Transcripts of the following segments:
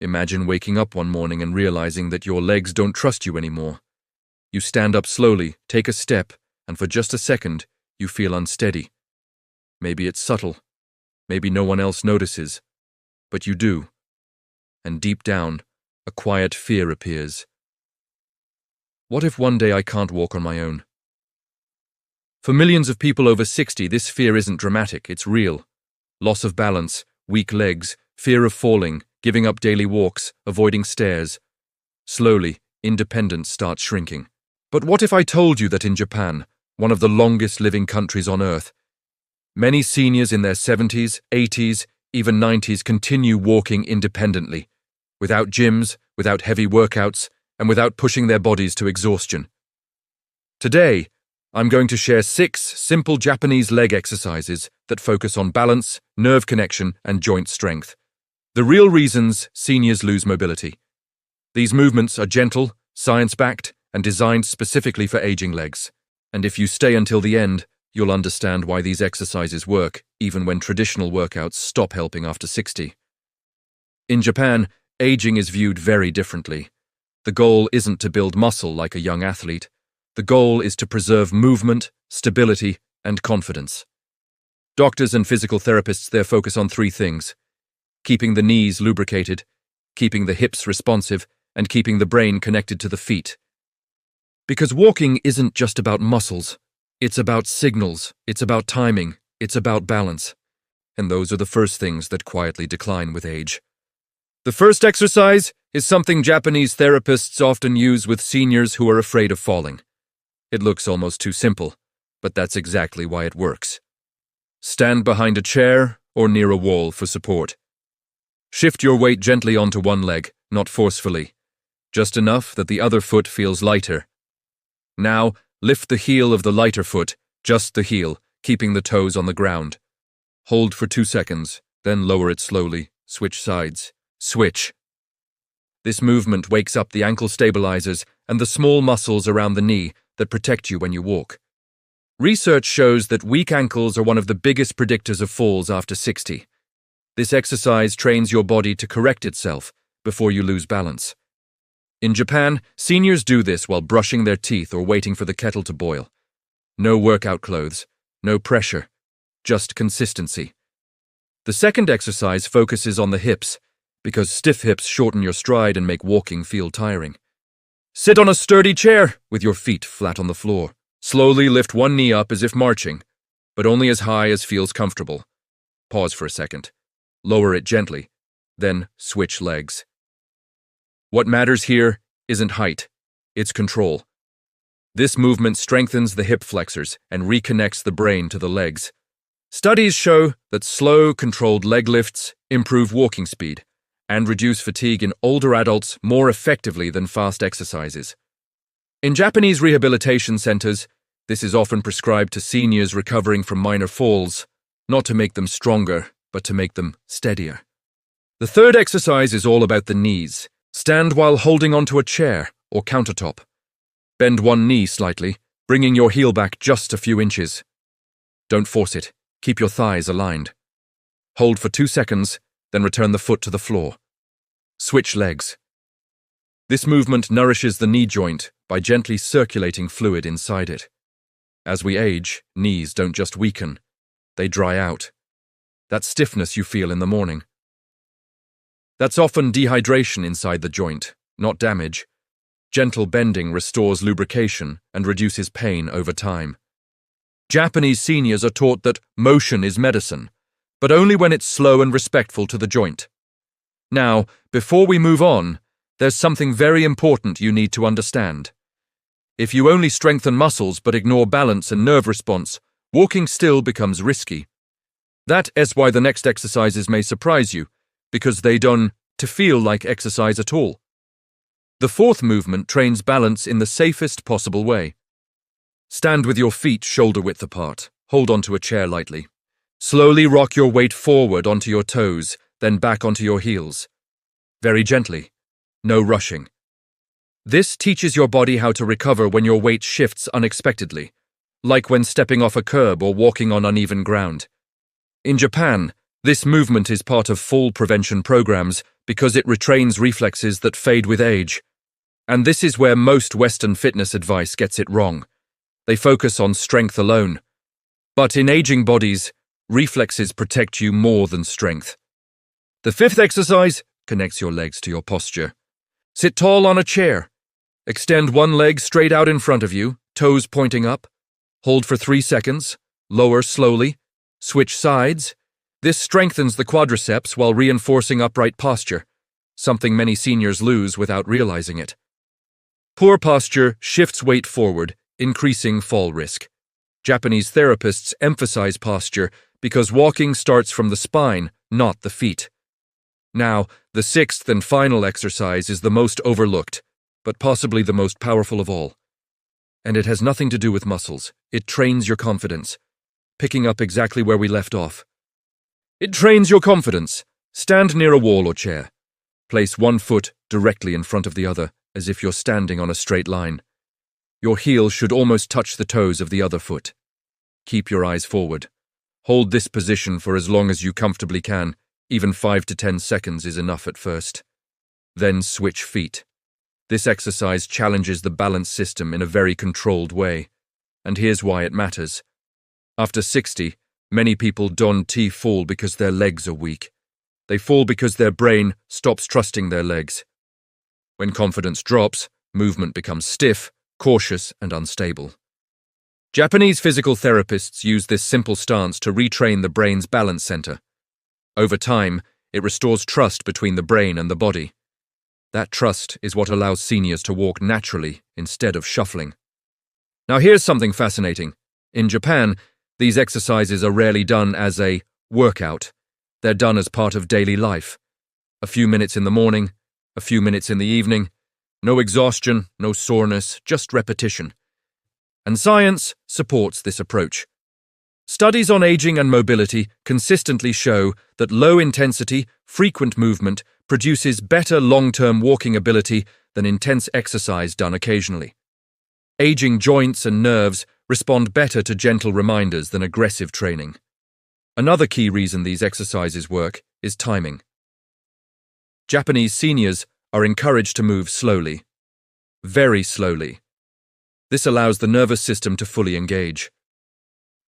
Imagine waking up one morning and realizing that your legs don't trust you anymore. You stand up slowly, take a step, and for just a second, you feel unsteady. Maybe it's subtle. Maybe no one else notices. But you do. And deep down, a quiet fear appears. What if one day I can't walk on my own? For millions of people over 60, this fear isn't dramatic, it's real. Loss of balance, weak legs, fear of falling, giving up daily walks, avoiding stairs. Slowly, independence starts shrinking. But what if I told you that in Japan, one of the longest living countries on Earth, many seniors in their 70s, 80s, even 90s continue walking independently, without gyms, without heavy workouts, and without pushing their bodies to exhaustion? Today, I'm going to share 6 simple Japanese leg exercises that focus on balance, nerve connection, and joint strength. The real reasons seniors lose mobility. These movements are gentle, science-backed, and designed specifically for aging legs. And if you stay until the end, you'll understand why these exercises work, even when traditional workouts stop helping after 60. In Japan, aging is viewed very differently. The goal isn't to build muscle like a young athlete. The goal is to preserve movement, stability, and confidence. Doctors and physical therapists there focus on 3 things: keeping the knees lubricated, keeping the hips responsive, and keeping the brain connected to the feet. Because walking isn't just about muscles. It's about signals, it's about timing, it's about balance. And those are the first things that quietly decline with age. The first exercise is something Japanese therapists often use with seniors who are afraid of falling. It looks almost too simple, but that's exactly why it works. Stand behind a chair or near a wall for support. Shift your weight gently onto one leg, not forcefully, just enough that the other foot feels lighter. Now, lift the heel of the lighter foot, just the heel, keeping the toes on the ground. Hold for 2 seconds, then lower it slowly. Switch sides. Switch. This movement wakes up the ankle stabilizers and the small muscles around the knee that protect you when you walk. Research shows that weak ankles are one of the biggest predictors of falls after 60. This exercise trains your body to correct itself before you lose balance. In Japan, seniors do this while brushing their teeth or waiting for the kettle to boil. No workout clothes, no pressure, just consistency. The second exercise focuses on the hips, because stiff hips shorten your stride and make walking feel tiring. Sit on a sturdy chair with your feet flat on the floor. Slowly lift one knee up as if marching, but only as high as feels comfortable. Pause for a second. Lower it gently, then switch legs. What matters here isn't height, it's control. This movement strengthens the hip flexors and reconnects the brain to the legs. Studies show that slow, controlled leg lifts improve walking speed and reduce fatigue in older adults more effectively than fast exercises. In Japanese rehabilitation centers, this is often prescribed to seniors recovering from minor falls, not to make them stronger, but to make them steadier. The third exercise is all about the knees. Stand while holding onto a chair or countertop. Bend one knee slightly, bringing your heel back just a few inches. Don't force it. Keep your thighs aligned. Hold for 2 seconds, then return the foot to the floor. Switch legs. This movement nourishes the knee joint by gently circulating fluid inside it. As we age, knees don't just weaken, they dry out. That stiffness you feel in the morning. That's often dehydration inside the joint, not damage. Gentle bending restores lubrication and reduces pain over time. Japanese seniors are taught that motion is medicine, but only when it's slow and respectful to the joint. Now, before we move on, there's something very important you need to understand. If you only strengthen muscles but ignore balance and nerve response, walking still becomes risky. That is why the next exercises may surprise you, because they don't feel like exercise at all. The fourth movement trains balance in the safest possible way. Stand with your feet shoulder-width apart. Hold onto a chair lightly. Slowly rock your weight forward onto your toes, then back onto your heels. Very gently. No rushing. This teaches your body how to recover when your weight shifts unexpectedly, like when stepping off a curb or walking on uneven ground. In Japan, this movement is part of fall prevention programs because it retrains reflexes that fade with age. And this is where most Western fitness advice gets it wrong. They focus on strength alone. But in aging bodies, reflexes protect you more than strength. The fifth exercise connects your legs to your posture. Sit tall on a chair. Extend one leg straight out in front of you, toes pointing up. Hold for 3 seconds. Lower slowly. Switch sides. This strengthens the quadriceps while reinforcing upright posture, something many seniors lose without realizing it. Poor posture shifts weight forward, increasing fall risk. Japanese therapists emphasize posture because walking starts from the spine, not the feet. Now, the sixth and final exercise is the most overlooked, but possibly the most powerful of all. And it has nothing to do with muscles. It trains your confidence, picking up exactly where we left off. It trains your confidence. Stand near a wall or chair. Place one foot directly in front of the other, as if you're standing on a straight line. Your heel should almost touch the toes of the other foot. Keep your eyes forward. Hold this position for as long as you comfortably can. Even 5 to 10 seconds is enough at first. Then switch feet. This exercise challenges the balance system in a very controlled way. And here's why it matters. After 60, many people don't fall because their legs are weak. They fall because their brain stops trusting their legs. When confidence drops, movement becomes stiff, cautious, and unstable. Japanese physical therapists use this simple stance to retrain the brain's balance center. Over time, it restores trust between the brain and the body. That trust is what allows seniors to walk naturally instead of shuffling. Now here's something fascinating. In Japan, these exercises are rarely done as a workout. They're done as part of daily life. A few minutes in the morning, a few minutes in the evening. No exhaustion, no soreness, just repetition. And science supports this approach. Studies on aging and mobility consistently show that low-intensity, frequent movement produces better long-term walking ability than intense exercise done occasionally. Aging joints and nerves respond better to gentle reminders than aggressive training. Another key reason these exercises work is timing. Japanese seniors are encouraged to move slowly, very slowly. This allows the nervous system to fully engage.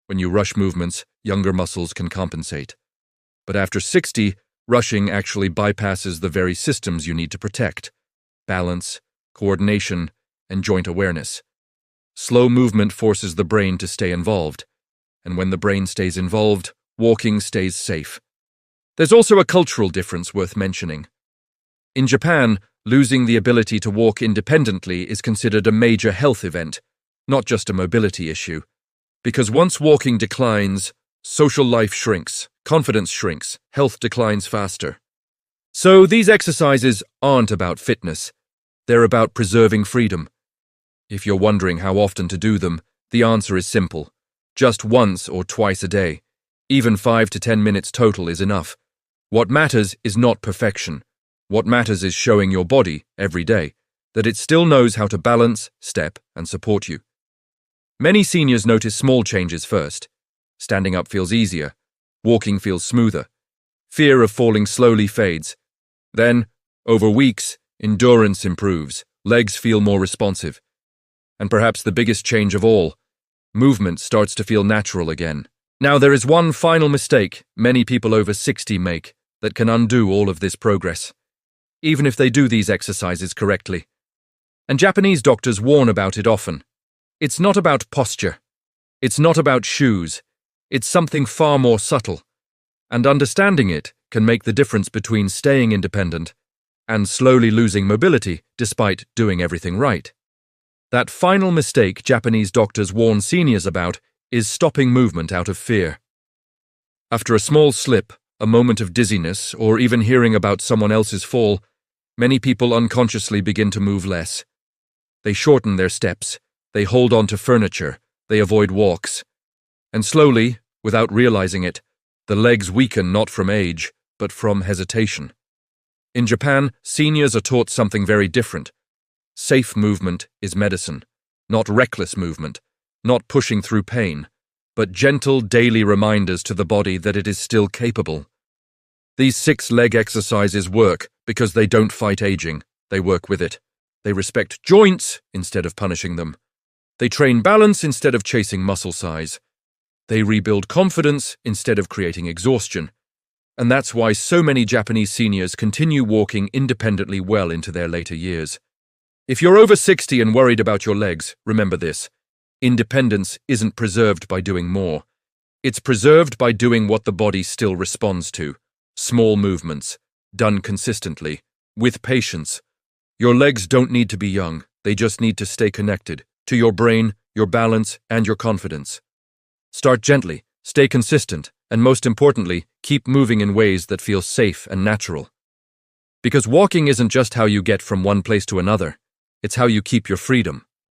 When you rush movements, younger muscles can compensate. But after 60, rushing actually bypasses the very systems you need to protect: balance, coordination, and joint awareness. Slow movement forces the brain to stay involved, and when the brain stays involved, walking stays safe. There's also a cultural difference worth mentioning. In Japan, losing the ability to walk independently is considered a major health event, not just a mobility issue. Because once walking declines, social life shrinks, confidence shrinks, health declines faster. So these exercises aren't about fitness. They're about preserving freedom. If you're wondering how often to do them, the answer is simple. Just once or twice a day. Even 5 to 10 minutes total is enough. What matters is not perfection. What matters is showing your body, every day, that it still knows how to balance, step, and support you. Many seniors notice small changes first. Standing up feels easier. Walking feels smoother. Fear of falling slowly fades. Then, over weeks, endurance improves. Legs feel more responsive. And perhaps the biggest change of all, movement starts to feel natural again. Now, there is one final mistake many people over 60 make that can undo all of this progress, even if they do these exercises correctly. And Japanese doctors warn about it often. It's not about posture. It's not about shoes. It's something far more subtle. And understanding it can make the difference between staying independent and slowly losing mobility despite doing everything right. That final mistake Japanese doctors warn seniors about is stopping movement out of fear. After a small slip, a moment of dizziness, or even hearing about someone else's fall, many people unconsciously begin to move less. They shorten their steps, they hold on to furniture, they avoid walks. And slowly, without realizing it, the legs weaken not from age, but from hesitation. In Japan, seniors are taught something very different. Safe movement is medicine, not reckless movement, not pushing through pain, but gentle daily reminders to the body that it is still capable. These 6 leg exercises work Because they don't fight aging, they work with it. They respect joints instead of punishing them. They train balance instead of chasing muscle size. They rebuild confidence instead of creating exhaustion. And that's why so many Japanese seniors continue walking independently well into their later years. If you're over 60 and worried about your legs, remember this. Independence isn't preserved by doing more. It's preserved by doing what the body still responds to. Small movements, done consistently, with patience. Your legs don't need to be young, they just need to stay connected to your brain, your balance, and your confidence. Start gently, stay consistent, and most importantly, keep moving in ways that feel safe and natural. Because walking isn't just how you get from one place to another, it's how you keep your freedom.